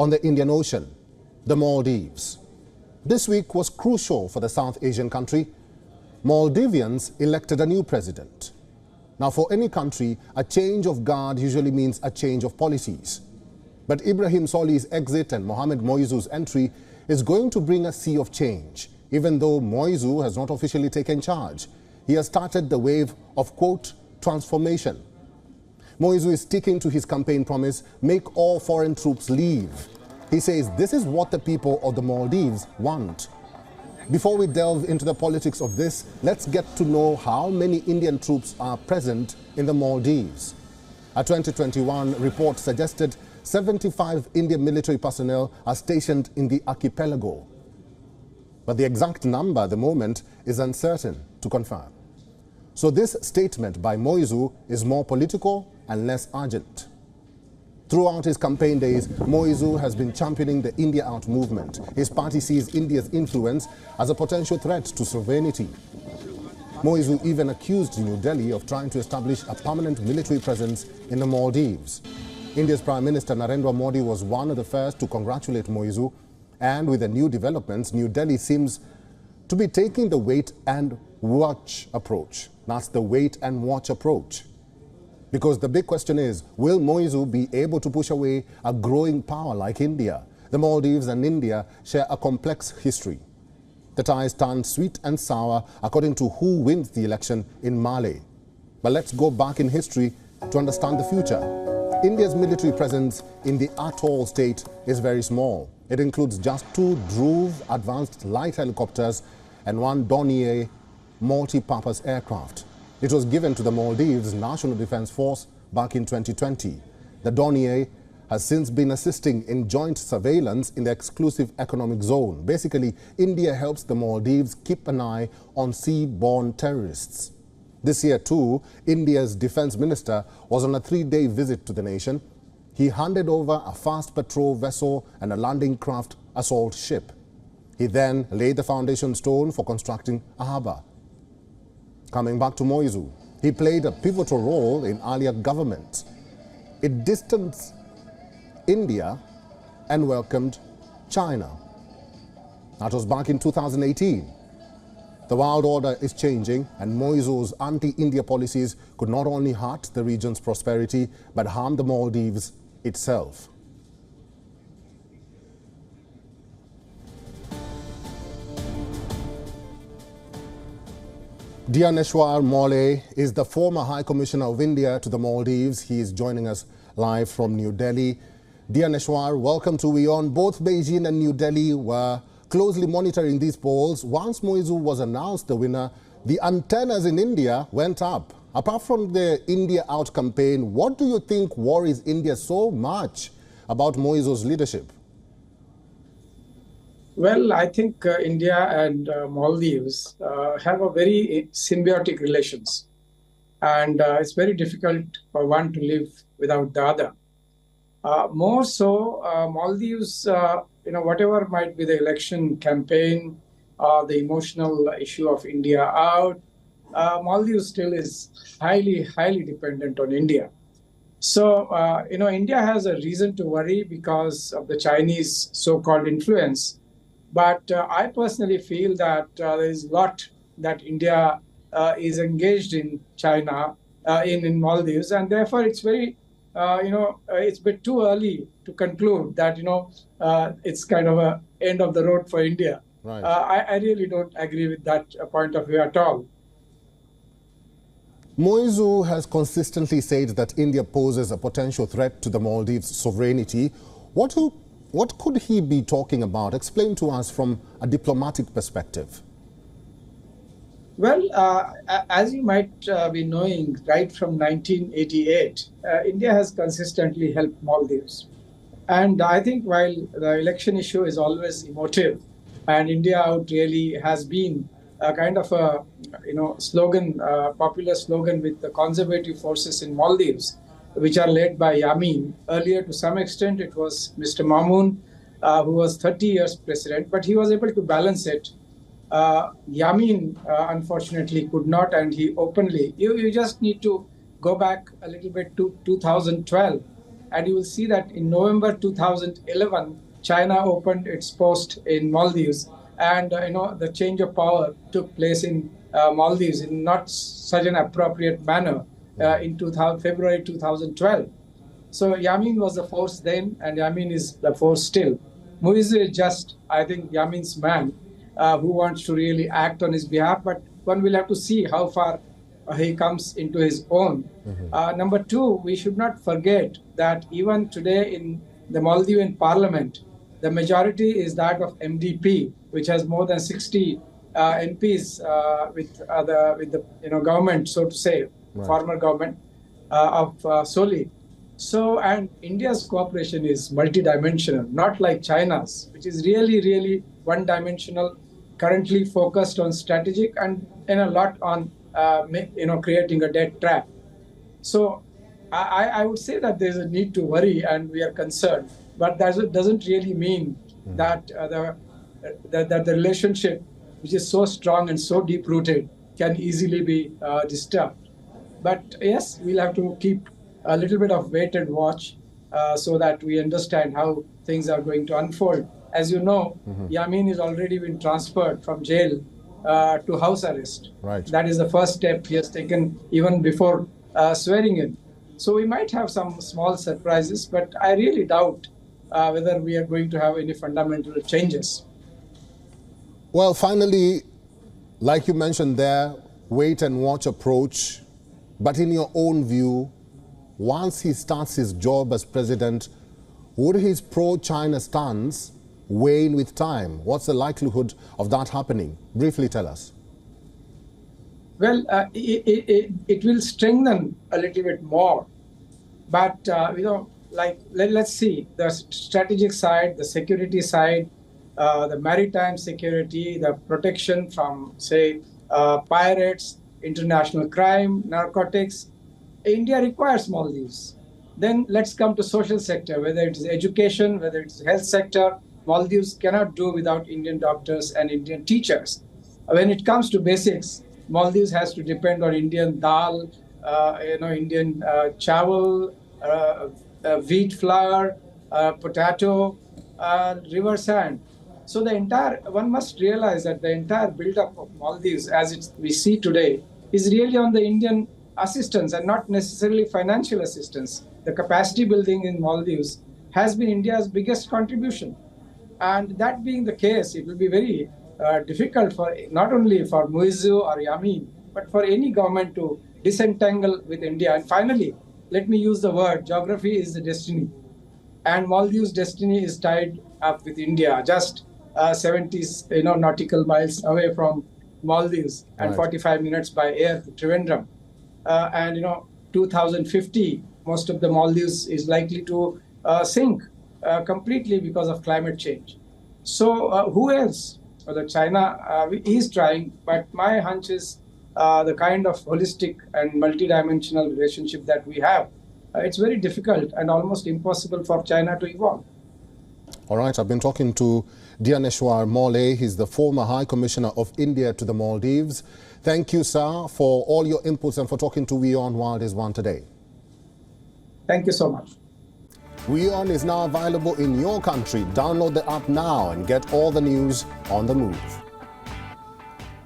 On the Indian Ocean, the Maldives. This week was crucial for the South Asian country. Maldivians elected a new president. Now, for any country, a change of guard usually means a change of policies. But Ibrahim Solih's exit and Mohamed Muizzu's entry is going to bring a sea of change. Even though Muizzu has not officially taken charge, he has started the wave of, quote, transformation. Muizzu is sticking to his campaign promise, make all foreign troops leave. He says this is what the people of the Maldives want. Before we delve into the politics of this, let's get to know how many Indian troops are present in the Maldives. A 2021 report suggested 75 Indian military personnel are stationed in the archipelago. But the exact number at the moment is uncertain to confirm. So this statement by Muizzu is more political and less urgent. Throughout his campaign days, Muizzu has been championing the India Out movement. His party sees India's influence as a potential threat to sovereignty. Muizzu even accused New Delhi of trying to establish a permanent military presence in the Maldives. India's Prime Minister Narendra Modi was one of the first to congratulate Muizzu, and with the new developments, New Delhi seems to be taking the wait and watch approach. That's the wait and watch approach. Because the big question is, will Muizzu be able to push away a growing power like India? The Maldives and India share a complex history. The ties turned sweet and sour according to who wins the election in Mali. But let's go back in history to understand the future. India's military presence in the atoll state is very small. It includes just 2 Dhruv advanced light helicopters and 1 Dornier multi-purpose aircraft. It was given to the Maldives National Defense Force back in 2020. The Dornier has since been assisting in joint surveillance in the exclusive economic zone. Basically, India helps the Maldives keep an eye on sea-borne terrorists. This year too, India's defense minister was on a 3-day visit to the nation. He handed over a fast patrol vessel and a landing craft assault ship. He then laid the foundation stone for constructing a harbour. Coming back to Muizzu, he played a pivotal role in earlier governments. It distanced India and welcomed China. That was back in 2018. The world order is changing, and Muizzu's anti-India policies could not only hurt the region's prosperity, but harm the Maldives itself. Dhyaneshwar Mole is the former High Commissioner of India to the Maldives. He is joining us live from New Delhi. Dhyaneshwar, welcome to WION. Both Beijing and New Delhi were closely monitoring these polls. Once Muizzu was announced the winner, the antennas in India went up. Apart from the India Out campaign, what do you think worries India so much about Muizzu's leadership? Well, I think India and Maldives have a very symbiotic relations. And it's very difficult for one to live without the other. More so, Maldives, whatever might be the election campaign, the emotional issue of India out, Maldives still is highly dependent on India. So, India has a reason to worry because of the Chinese so-called influence. But I personally feel that there is a lot that India is engaged in China, in Maldives, and therefore it's very it's a bit too early to conclude that, it's kind of a end of the road for India. Right. I really don't agree with that point of view at all. Muizzu has consistently said that India poses a potential threat to the Maldives' sovereignty. What could he be talking about? Explain to us from a diplomatic perspective. Well, as you might be knowing, right from 1988, India has consistently helped Maldives. And I think while the election issue is always emotive, and India Out really has been a kind of a slogan, popular slogan with the conservative forces in Maldives, which are led by Yamin. Earlier, to some extent, it was Mr. Mamoon, who was 30 years president, but he was able to balance it. Yamin, unfortunately, could not, and he openly, you just need to go back a little bit to 2012, and you will see that in November 2011, China opened its post in Maldives, and the change of power took place in Maldives in not such an appropriate manner in February 2012. So Yamin was the force then, and Yamin is the force still. Muizzu is just, I think, Yamin's man who wants to really act on his behalf, but one will have to see how far he comes into his own. Number two, we should not forget that even today in the Maldivian parliament, the majority is that of MDP, which has more than 60 MPs with the government, so to say, right. Former government of Soli. So, and India's cooperation is multidimensional, not like China's, which is really, really one-dimensional, currently focused on strategic and a lot on creating a dead trap. So I would say that there's a need to worry and we are concerned, but that doesn't really mean that the relationship, which is so strong and so deep-rooted, can easily be disturbed. But yes, we'll have to keep a little bit of wait and watch so that we understand how things are going to unfold. As you know, Yamin has already been transferred from jail to house arrest. Right. That is the first step he has taken even before swearing in. So we might have some small surprises, but I really doubt whether we are going to have any fundamental changes. Well, finally, like you mentioned there, wait and watch approach. But in your own view, once he starts his job as president, would his pro-China stance wane with time? What's the likelihood of that happening? Briefly tell us. Well, it will strengthen a little bit more. But, let's see, the strategic side, the security side, the maritime security, the protection from, say, pirates, international crime, narcotics. India requires Maldives. Then let's come to social sector, whether it is education, whether it's health sector. Maldives cannot do without Indian doctors and Indian teachers. When it comes to basics, Maldives has to depend on Indian dal, Indian chawal, wheat flour, potato, river sand. So one must realize that the entire build-up of Maldives, as we see today, is really on the Indian assistance and not necessarily financial assistance. The capacity building in Maldives has been India's biggest contribution. And that being the case, it will be very difficult for not only for Muizzu or Yamin, but for any government to disentangle with India. And finally, let me use the word, geography is the destiny. And Maldives' destiny is tied up with India, just 70 nautical miles away from Maldives, and 45 minutes by air to Trivandrum. 2050, most of the Maldives is likely to sink completely because of climate change. So who else? Well, China is trying, but my hunch is the kind of holistic and multidimensional relationship that we have. It's very difficult and almost impossible for China to evolve. All right, I've been talking to Dhyaneshwar Mole. He's the former High Commissioner of India to the Maldives. Thank you, sir, for all your inputs and for talking to WION World is One today. Thank you so much. WION is now available in your country. Download the app now and get all the news on the move.